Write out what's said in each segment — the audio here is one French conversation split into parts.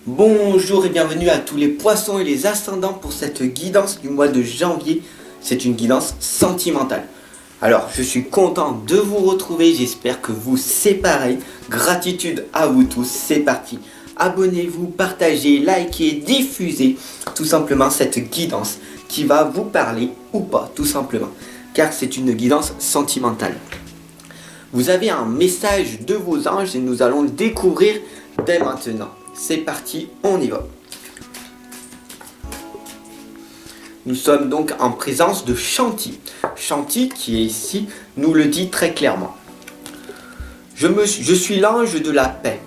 Bonjour et bienvenue à tous les poissons et les ascendants pour cette guidance du mois de janvier. C'est une guidance sentimentale. Alors, je suis content de vous retrouver, j'espère que vous c'est pareil. Gratitude à vous tous, c'est parti. Abonnez-vous, partagez, likez, diffusez tout simplement cette guidance qui va vous parler ou pas, tout simplement. Car c'est une guidance sentimentale. Vous avez un message de vos anges et nous allons le découvrir dès maintenant. C'est parti, on y va. Nous sommes donc en présence de Shanti. Shanti, qui est ici, nous le dit très clairement. Je suis l'ange de la paix.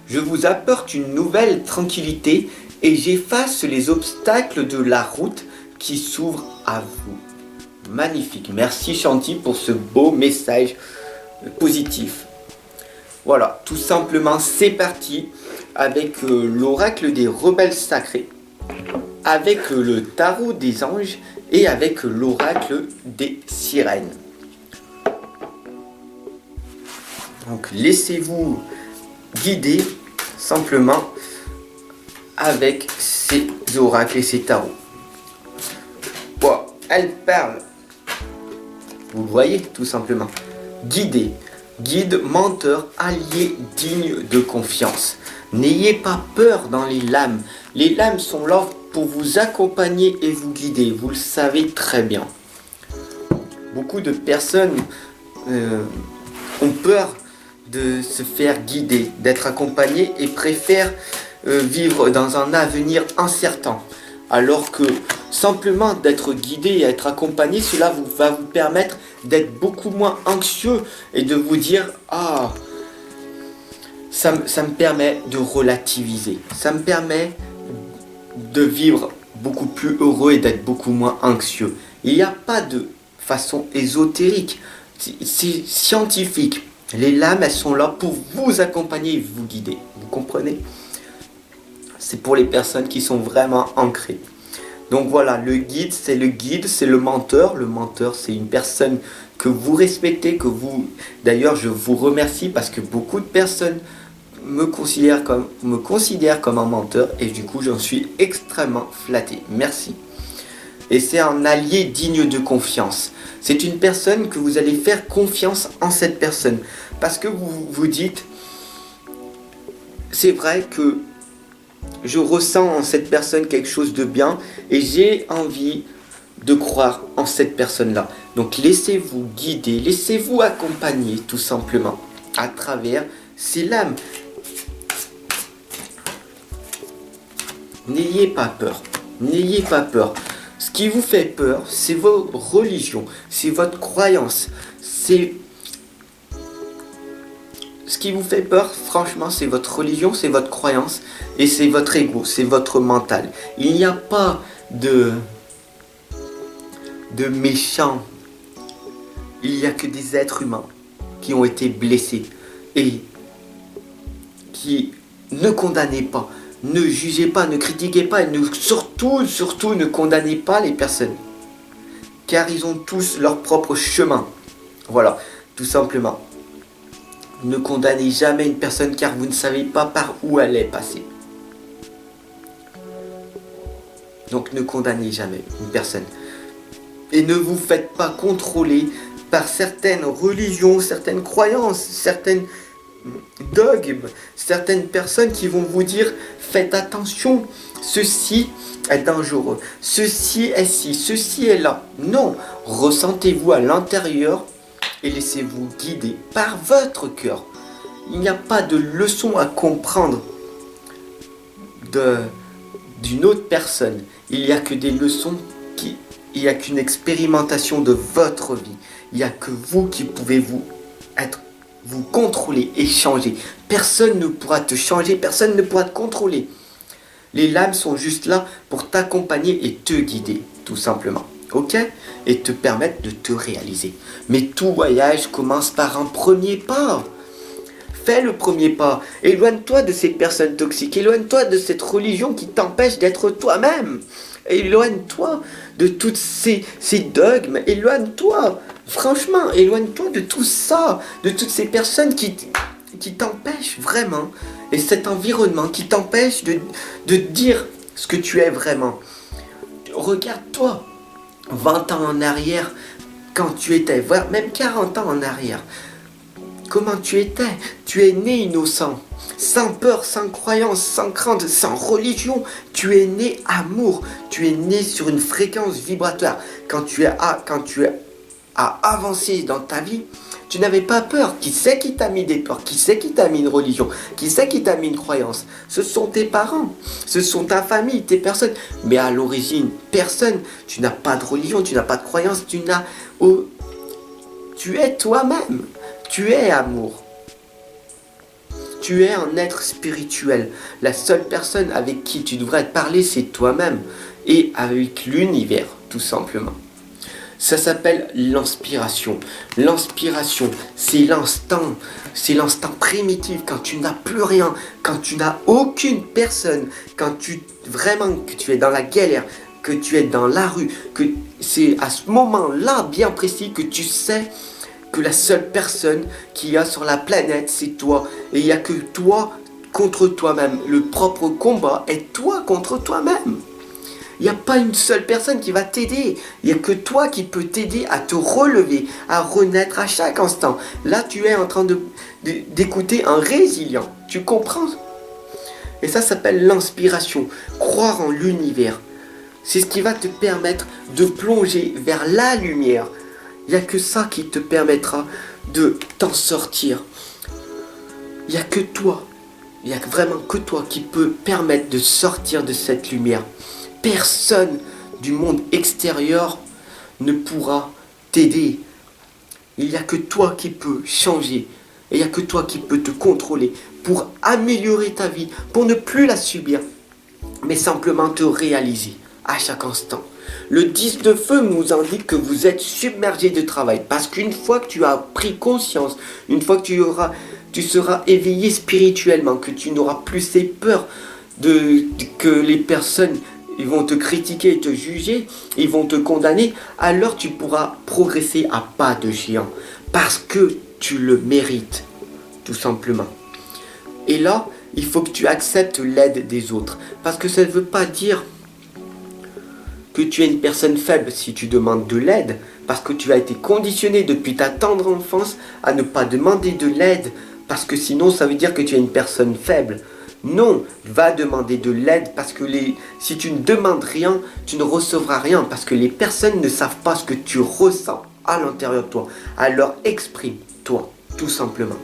Je vous apporte une nouvelle tranquillité et j'efface les obstacles de la route qui s'ouvre à vous. Magnifique. Merci Shanti pour ce beau message positif. Voilà, tout simplement, c'est parti avec l'oracle des rebelles sacrés, avec le tarot des anges et avec l'oracle des sirènes. Donc laissez-vous guider simplement avec ces oracles et ces tarots. Bon, elle parle, vous le voyez tout simplement, guidez. Guide, menteur, allié digne de confiance. N'ayez pas peur dans les lames. Les lames sont là pour vous accompagner et vous guider. Vous le savez très bien. Beaucoup de personnes ont peur de se faire guider, d'être accompagnées et préfèrent vivre dans un avenir incertain. Alors que simplement d'être guidé et être accompagné, cela va vous permettre d'être beaucoup moins anxieux et de vous dire « Ah, ça me permet de relativiser, ça me permet de vivre beaucoup plus heureux et d'être beaucoup moins anxieux. » Il n'y a pas de façon ésotérique, c'est scientifique. Les lames, elles sont là pour vous accompagner et vous guider. Vous comprenez ? C'est pour les personnes qui sont vraiment ancrées. Donc voilà, le guide, c'est le menteur. Le menteur, c'est une personne que vous respectez, que vous... D'ailleurs, je vous remercie parce que beaucoup de personnes me considèrent comme un menteur et du coup, j'en suis extrêmement flatté. Merci. Et c'est un allié digne de confiance. C'est une personne que vous allez faire confiance en cette personne. Parce que vous vous dites, c'est vrai que je ressens en cette personne quelque chose de bien et j'ai envie de croire en cette personne-là. Donc laissez-vous guider, laissez-vous accompagner tout simplement à travers ces lames. N'ayez pas peur, n'ayez pas peur. Ce qui vous fait peur, c'est vos religions, c'est votre croyance, c'est... Ce qui vous fait peur, franchement, c'est votre religion, c'est votre croyance et c'est votre ego, c'est votre mental. Il n'y a pas de méchants. Il n'y a que des êtres humains qui ont été blessés et qui ne condamnez pas, ne jugez pas, ne critiquez pas et surtout ne condamnez pas les personnes. Car ils ont tous leur propre chemin. Voilà, tout simplement. Ne condamnez jamais une personne car vous ne savez pas par où elle est passée. Donc ne condamnez jamais une personne. Et ne vous faites pas contrôler par certaines religions, certaines croyances, certaines dogmes, certaines personnes qui vont vous dire faites attention, ceci est dangereux, ceci est ci, ceci est là. Non, ressentez-vous à l'intérieur et laissez-vous guider par votre cœur. Il n'y a pas de leçon à comprendre d'une autre personne. Il n'y a que des leçons, il n'y a qu'une expérimentation de votre vie. Il n'y a que vous qui pouvez vous contrôler et changer. Personne ne pourra te changer, personne ne pourra te contrôler. Les lames sont juste là pour t'accompagner et te guider, tout simplement. Ok ? Et te permettre de te réaliser. Mais tout voyage commence par un premier pas. Fais le premier pas. Éloigne-toi de ces personnes toxiques. Éloigne-toi de cette religion qui t'empêche d'être toi-même. Éloigne-toi de toutes ces dogmes. Éloigne-toi. Franchement, éloigne-toi de tout ça. De toutes ces personnes qui t'empêche vraiment, et cet environnement qui t'empêche de dire ce que tu es vraiment. Regarde-toi, 20 ans en arrière, quand tu étais, voire même 40 ans en arrière. Comment tu étais? Tu es né innocent, sans peur, sans croyance, sans crainte, sans religion. Tu es né amour. Tu es né sur une fréquence vibratoire. Quand tu as avancé dans ta vie, tu n'avais pas peur. Qui c'est qui t'a mis des peurs? Qui c'est qui t'a mis une religion? Qui c'est qui t'a mis une croyance? Ce sont tes parents, ce sont ta famille, tes personnes. Mais à l'origine, personne. Tu n'as pas de religion, tu n'as pas de croyance, tu es toi-même. Tu es amour. Tu es un être spirituel. La seule personne avec qui tu devrais te parler, c'est toi-même. Et avec l'univers, tout simplement. Ça s'appelle l'inspiration. L'inspiration, c'est l'instant. C'est l'instant primitif quand tu n'as plus rien, quand tu n'as aucune personne, quand que tu es dans la galère, que tu es dans la rue, que c'est à ce moment-là bien précis que tu sais que la seule personne qu'il y a sur la planète, c'est toi. Et il n'y a que toi contre toi-même. Le propre combat est toi contre toi-même. Il n'y a pas une seule personne qui va t'aider. Il n'y a que toi qui peux t'aider à te relever, à renaître à chaque instant. Là, tu es en train d'écouter un résilient. Tu comprends? Et ça s'appelle l'inspiration. Croire en l'univers. C'est ce qui va te permettre de plonger vers la lumière. Il n'y a que ça qui te permettra de t'en sortir. Il n'y a que toi. Il n'y a vraiment que toi qui peux permettre de sortir de cette lumière. Personne du monde extérieur ne pourra t'aider. Il n'y a que toi qui peux changer. Et il n'y a que toi qui peux te contrôler pour améliorer ta vie, pour ne plus la subir, mais simplement te réaliser à chaque instant. Le 10 de feu nous indique que vous êtes submergé de travail. Parce qu'une fois que tu as pris conscience, une fois que tu seras éveillé spirituellement, que tu n'auras plus ces peurs que les personnes ils vont te critiquer et te juger, ils vont te condamner, alors tu pourras progresser à pas de géant. Parce que tu le mérites, tout simplement. Et là, il faut que tu acceptes l'aide des autres. Parce que ça ne veut pas dire que tu es une personne faible si tu demandes de l'aide, parce que tu as été conditionné depuis ta tendre enfance à ne pas demander de l'aide, parce que sinon ça veut dire que tu es une personne faible. Non, va demander de l'aide parce que si tu ne demandes rien, tu ne recevras rien, parce que les personnes ne savent pas ce que tu ressens à l'intérieur de toi. Alors exprime-toi, tout simplement.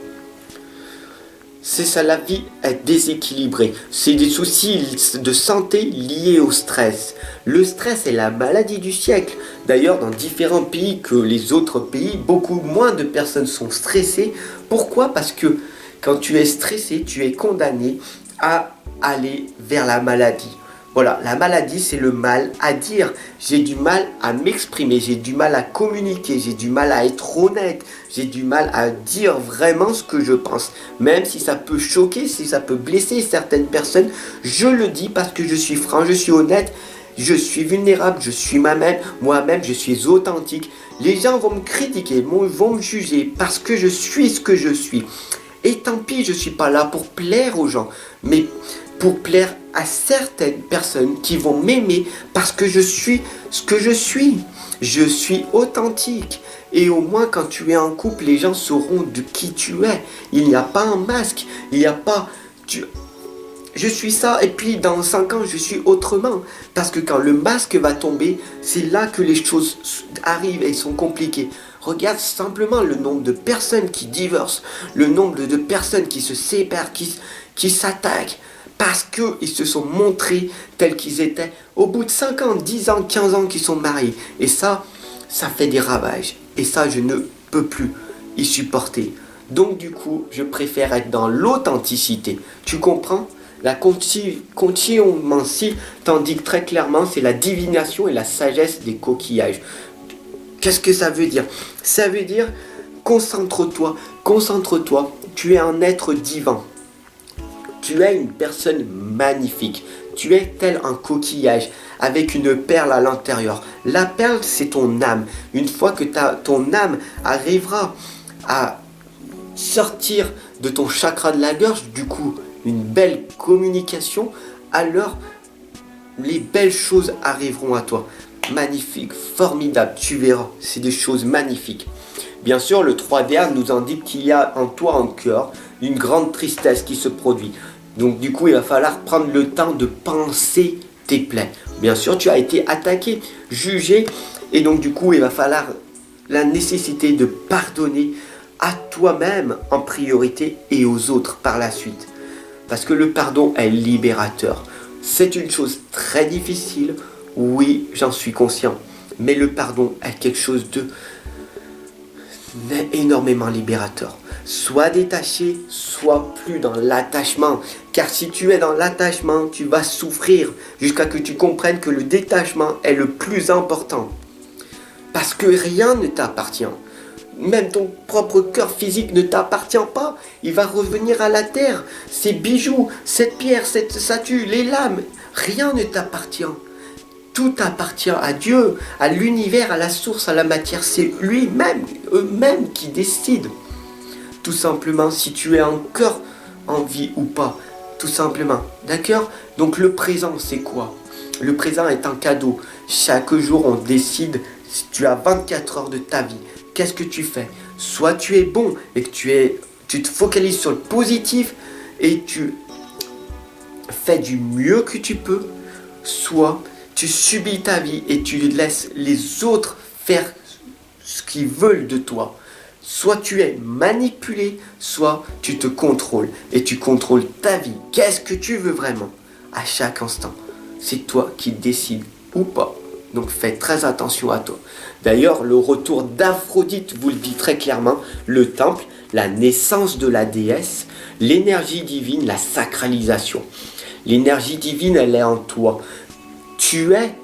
C'est ça, la vie est déséquilibrée. C'est des soucis de santé liés au stress. Le stress est la maladie du siècle. D'ailleurs, dans différents pays que les autres pays, beaucoup moins de personnes sont stressées. Pourquoi? Parce que quand tu es stressé, tu es condamné à aller vers la maladie. Voilà, la maladie, c'est le mal à dire. J'ai du mal à m'exprimer, j'ai du mal à communiquer, j'ai du mal à être honnête, j'ai du mal à dire vraiment ce que je pense. Même si ça peut choquer, si ça peut blesser certaines personnes, je le dis parce que je suis franc, je suis honnête, je suis vulnérable, je suis moi-même, je suis authentique. Les gens vont me critiquer, vont me juger parce que je suis ce que je suis. Et tant pis, je ne suis pas là pour plaire aux gens, mais pour plaire à certaines personnes qui vont m'aimer parce que je suis ce que je suis. Je suis authentique. Et au moins quand tu es en couple, les gens sauront de qui tu es. Il n'y a pas un masque. Il n'y a pas... Je suis ça et puis dans 5 ans je suis autrement. Parce que quand le masque va tomber, c'est là que les choses arrivent et sont compliquées. Regarde simplement le nombre de personnes qui divorcent, le nombre de personnes qui se séparent, qui s'attaquent. Parce qu'ils se sont montrés tels qu'ils étaient au bout de 5 ans, 10 ans, 15 ans qu'ils sont mariés. Et ça fait des ravages. Et ça, je ne peux plus y supporter. Donc du coup, je préfère être dans l'authenticité. Tu comprends? La consciomancie t'indique très clairement, c'est la divination et la sagesse des coquillages. Qu'est-ce que ça veut dire? Ça veut dire, concentre-toi, tu es un être divin. Tu es une personne magnifique. Tu es tel un coquillage avec une perle à l'intérieur. La perle, c'est ton âme. Une fois que ton âme arrivera à sortir de ton chakra de la gorge, du coup, une belle communication, alors les belles choses arriveront à toi. Magnifique, formidable, tu verras, c'est des choses magnifiques. Bien sûr, le 3D nous indique qu'il y a en toi un cœur, une grande tristesse qui se produit. Donc du coup, il va falloir prendre le temps de penser tes plaies. Bien sûr, tu as été attaqué, jugé, et donc du coup, il va falloir la nécessité de pardonner à toi-même en priorité et aux autres par la suite. Parce que le pardon est libérateur. C'est une chose très difficile, oui, j'en suis conscient. Mais le pardon est quelque chose de énormément libérateur. Sois détaché, sois plus dans l'attachement. Car si tu es dans l'attachement, tu vas souffrir jusqu'à ce que tu comprennes que le détachement est le plus important. Parce que rien ne t'appartient. Même ton propre cœur physique ne t'appartient pas. Il va revenir à la terre. Ces bijoux, cette pierre, cette statue, les lames, rien ne t'appartient. Tout appartient à Dieu, à l'univers, à la source, à la matière. C'est lui-même, eux-mêmes qui décident. Tout simplement, si tu es encore en vie ou pas. Tout simplement. D'accord? Donc le présent, c'est quoi? Le présent est un cadeau. Chaque jour, on décide si tu as 24 heures de ta vie. Qu'est-ce que tu fais? Soit tu es bon et que tu te focalises sur le positif et tu fais du mieux que tu peux, soit tu subis ta vie et tu laisses les autres faire ce qu'ils veulent de toi. Soit tu es manipulé, soit tu te contrôles et tu contrôles ta vie. Qu'est-ce que tu veux vraiment? À chaque instant, c'est toi qui décides ou pas. Donc fais très attention à toi. D'ailleurs, le retour d'Aphrodite vous le dit très clairement, le temple, la naissance de la déesse, l'énergie divine, la sacralisation. L'énergie divine, elle est en toi. Tu es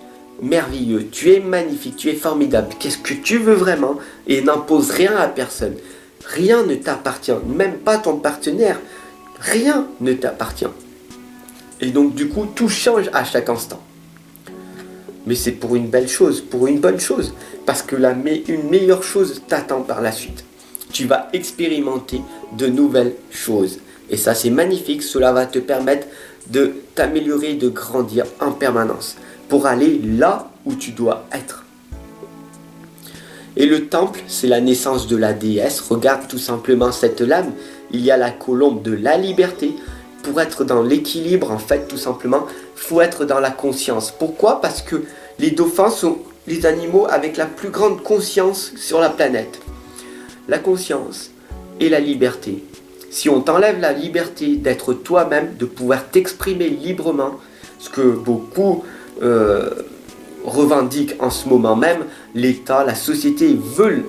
merveilleux, tu es magnifique, tu es formidable. Qu'est-ce que tu veux vraiment? Et n'impose rien à personne. Rien ne t'appartient, même pas ton partenaire. Rien ne t'appartient. Et donc du coup, tout change à chaque instant. Mais c'est pour une belle chose, pour une bonne chose. Parce que une meilleure chose t'attend par la suite. Tu vas expérimenter de nouvelles choses. Et ça, c'est magnifique. Cela va te permettre de t'améliorer, de grandir en permanence. Pour aller là où tu dois être. Et le temple, c'est la naissance de la déesse. Regarde tout simplement cette lame. Il y a la colombe de la liberté. Pour être dans l'équilibre, en fait, tout simplement, il faut être dans la conscience. Pourquoi? Parce que les dauphins sont les animaux avec la plus grande conscience sur la planète. La conscience et la liberté. Si on t'enlève la liberté d'être toi-même, de pouvoir t'exprimer librement, ce que beaucoup revendiquent en ce moment même, l'État, la société veulent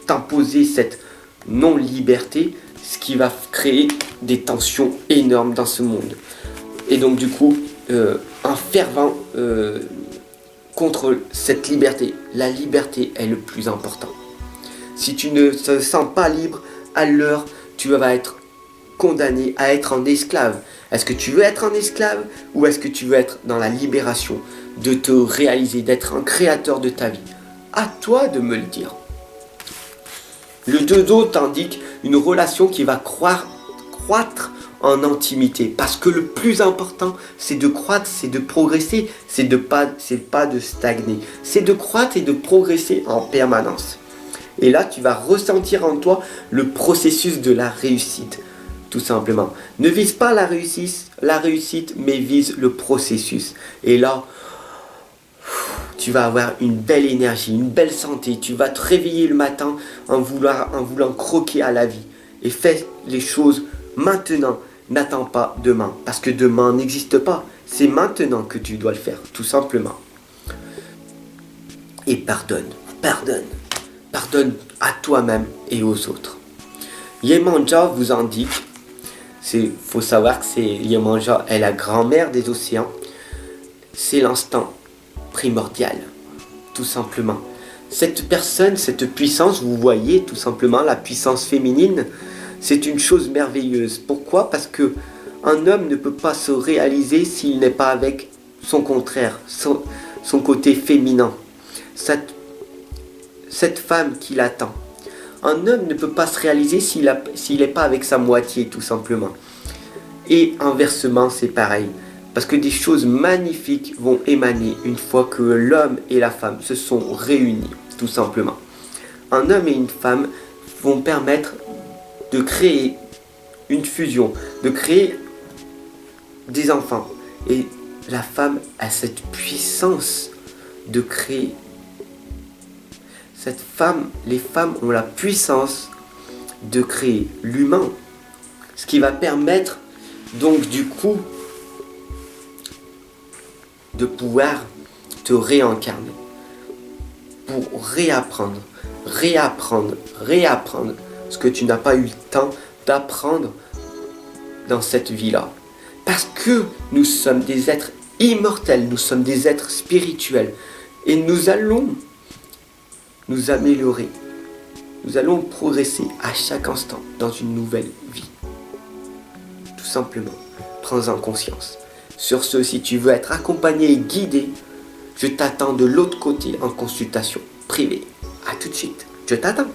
t'imposer cette non-liberté, ce qui va créer des tensions énormes dans ce monde. Et donc du coup, un fervent contre cette liberté. La liberté est le plus important. Si tu ne te sens pas libre, alors tu vas être condamné à être un esclave. Est-ce que tu veux être un esclave ou est-ce que tu veux être dans la libération, de te réaliser, d'être un créateur de ta vie? À toi de me le dire. Le 2-2 t'indique une relation qui va croître en intimité. Parce que le plus important, c'est de croître, c'est de progresser, c'est pas de stagner. C'est de croître et de progresser en permanence. Et là, tu vas ressentir en toi le processus de la réussite. Tout simplement. Ne vise pas la réussite, mais vise le processus. Et là, tu vas avoir une belle énergie, une belle santé. Tu vas te réveiller le matin en voulant croquer à la vie. Et fais les choses maintenant. N'attends pas demain. Parce que demain n'existe pas. C'est maintenant que tu dois le faire, tout simplement. Et pardonne. Pardonne à toi-même et aux autres. Yemanja vous indique, faut savoir que Yemanja est la grand-mère des océans. C'est l'instant primordial, tout simplement. Cette personne, cette puissance, vous voyez tout simplement la puissance féminine, c'est une chose merveilleuse. Pourquoi? Parce que un homme ne peut pas se réaliser s'il n'est pas avec son contraire, son côté féminin. Cette femme qui l'attend. Un homme ne peut pas se réaliser s'il n'est pas avec sa moitié, tout simplement. Et inversement, c'est pareil. Parce que des choses magnifiques vont émaner une fois que l'homme et la femme se sont réunis, tout simplement. Un homme et une femme vont permettre de créer une fusion, de créer des enfants. Et la femme a cette puissance de créer. Les femmes ont la puissance de créer l'humain. Ce qui va permettre donc du coup de pouvoir te réincarner. Pour réapprendre ce que tu n'as pas eu le temps d'apprendre dans cette vie-là. Parce que nous sommes des êtres immortels, nous sommes des êtres spirituels. Et nous allons nous améliorer. Nous allons progresser à chaque instant dans une nouvelle vie. Tout simplement, prends-en conscience. Sur ce, si tu veux être accompagné et guidé, je t'attends de l'autre côté en consultation privée. A tout de suite, je t'attends.